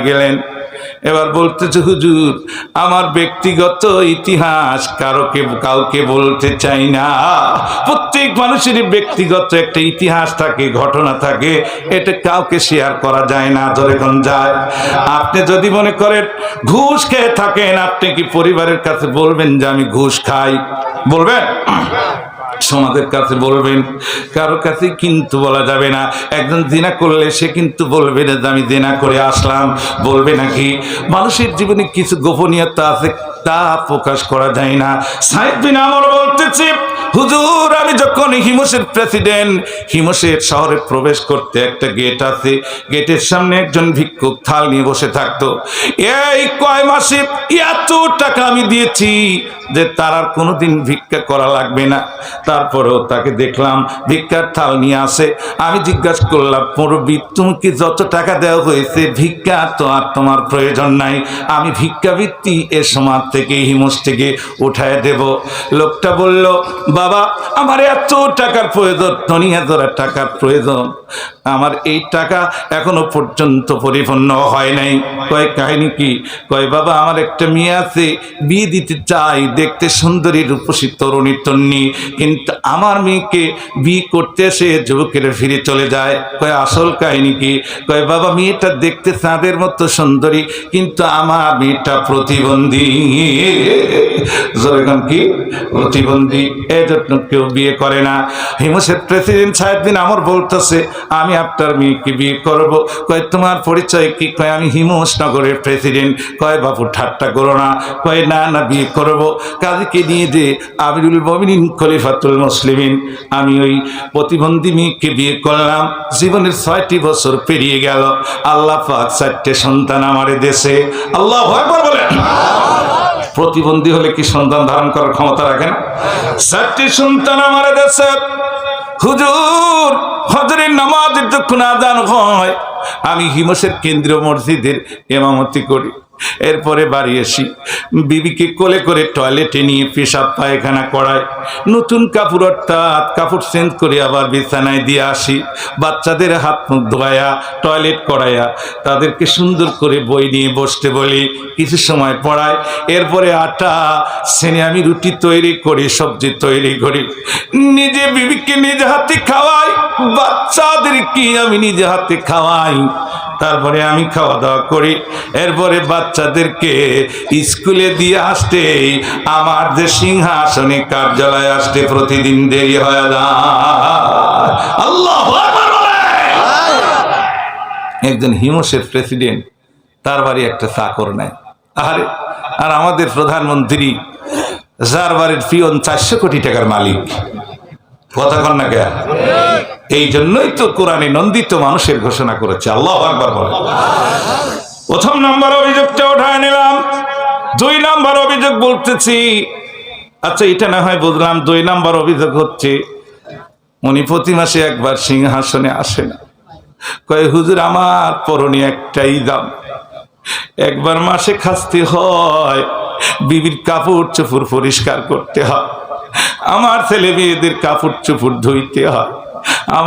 গেলেন। এবার বলতেছে, হুজুর আমার ব্যক্তিগত ইতিহাস কাউকে বলতে চাই না। প্রত্যেক মানুষেরই ব্যক্তিগত একটা ইতিহাস থাকে, ঘটনা থাকে, এটা কাউকে শেয়ার করা যায় না। যখন যায়, আপনি যদি মনে করেন ঘুষ খেয়ে থাকেন, আপনি কি পরিবারের কাছে বলবেন যে আমি ঘুষ খাই? বলবেন? সমাজের কাছে বলবেন? কারো কাছে কিন্তু বলা যাবে না। একজন জিনা করলে সে কিন্তু বলবে না যে আমি জিনা করে আসলাম, বলবে নাকি? মানুষের জীবনে কিছু গোপনীয়তা আছে, তা প্রকাশ করা যায় না। সাইদ বিন আমর বলতেছে, হুজুর আমি যখন হিমসের প্রেসিডেন্ট, হিমসের শহরে প্রবেশ করতে একটা গেট আছে, গেটের সামনে একজন ভিক্ষুক থাল নিয়ে বসে থাকতো। এই কয় মাসে এত টাকা আমি দিয়েছি যে তার আর কোনোদিন ভিক্ষা করা লাগবে না। তারপরেও তাকে দেখলাম ভিক্ষার থাল নিয়ে আসে। আমি জিজ্ঞাসা করলাম, মুরব্বি তুমি যত টাকা দেওয়া হয়েছে ভিক্ষা তো আর তোমার প্রয়োজন নাই, আমি ভিক্ষাবৃত্তি এ সমাজ থেকে, হিমস থেকে উঠায় দেব। লোকটা বলল, বাবা আমার এত টাকার প্রয়োজন, 20,000 টাকার প্রয়োজন, আমার এই টাকা এখনো পর্যন্ত পরিপূর্ণ হয় নাই। কয় কাহিনী কি? কয় বাবা আমার একটা মেয়ে আছে, বিয়ে দিতে চাই, দেখতে সুন্দরী রূপসী তরুণী তন্নি, কিন্তু আমার মেয়েকে বিয়ে করতে এসে যুবকের ফিরে চলে যায়। কয় আসল কাহিনী কি? কয় বাবা মেয়েটা দেখতে চাঁদের মতো সুন্দরী, কিন্তু আমার মেয়েটা প্রতিবন্ধী। যখন কি প্রতিবন্ধী, এজন্য কেউ বিয়ে করে না। হিমসের প্রেসিডেন্ট সাইদ বিন আমর বলতেছে, আমি আপনার মেয়েকে বিয়ে করব। কয় তোমার পরিচয় কি? কয় আমি হিমস নগরের প্রেসিডেন্ট। কয় বাবু ঠাট্টা করো না। কয় না না বিয়ে করব। কাজীকে নিয়ে যে আমিরুল মুমিনিন খলিফাতুল মুসলিমিন, আমি ওই প্রতিবন্ধী মেয়েকে বিয়ে করলাম। জীবনের 6টি বছর পেরিয়ে গেল, আল্লাহ পাক 4টে সন্তান আমারে দেশে। আল্লাহু আকবার বলেন। প্রতিবন্ধী হলে কি সন্তান ধারণ করার ক্ষমতা রাখে না? 4টি সন্তান আমারে দেশে। হুজুর হজরের নামাজের যখন আযান হয়, আমি হিমসের কেন্দ্রীয় মসজিদের ইমামতি করি। এরপরে বাড়ি এসি, বিবিকে কোলে করে টয়লেটে নিয়ে পেশাব পায়খানা করাই, নতুন কাপড় অর্থাৎ কাপড় চেঞ্জ করে আবার বিছানায় দিয়ে আসি। বাচ্চাদের হাত মুখ ধোয়া, টয়লেট করাইয়া তাদেরকে সুন্দর করে বই নিয়ে বসতে বলি, কিছু সময় পড়াই। এরপরে আটা সেনে আমি রুটি তৈরি করি, সবজি তৈরি করি, নিজে বিবিকে নিজে হাতে খাওয়াই, বাচ্চাদেরকে আমি নিজে হাতে খাওয়াই। তারপরে আমি খাওয়া দাওয়া করি। এরপরে বাচ্চাদেরকে স্কুলে দিয়ে আসতে আমার যে সিংহাসনে কার্যালয়ে আসতে প্রতিদিন দেরি হয়ে যায়। আল্লাহু আকবার বলেন। একজন হিমসের প্রেসিডেন্ট, তার বাড়ি একটা চাকর নাই। আরে আর আমাদের প্রধানমন্ত্রী, যার বাড়ির পিয়ন 400 কোটি টাকার মালিক। কথা কন না কে? এই জন্যই তো কোরআনে নন্দিত মানুষের ঘোষণা করেছে। আল্লাহু আকবার বলেন। প্রথম নাম্বার অভিযোগটা উঠায় নিলাম। 2 নাম্বার অভিযোগ বলতেছি, আচ্ছা এটা না হয় বুঝলাম। 2 নাম্বার অভিযোগ হচ্ছে উনি প্রতি মাসে একবার সিংহাসনে আসে না। কয় হুজুর আমার পরনে একটাই দাম, একবার মাসে খাসতে হয়, বিবির কাপড় চোপড় পরিষ্কার করতে হয়, আমার ছেলে মেয়েদের কাপড় চোপড় ধুইতে হয়, আমার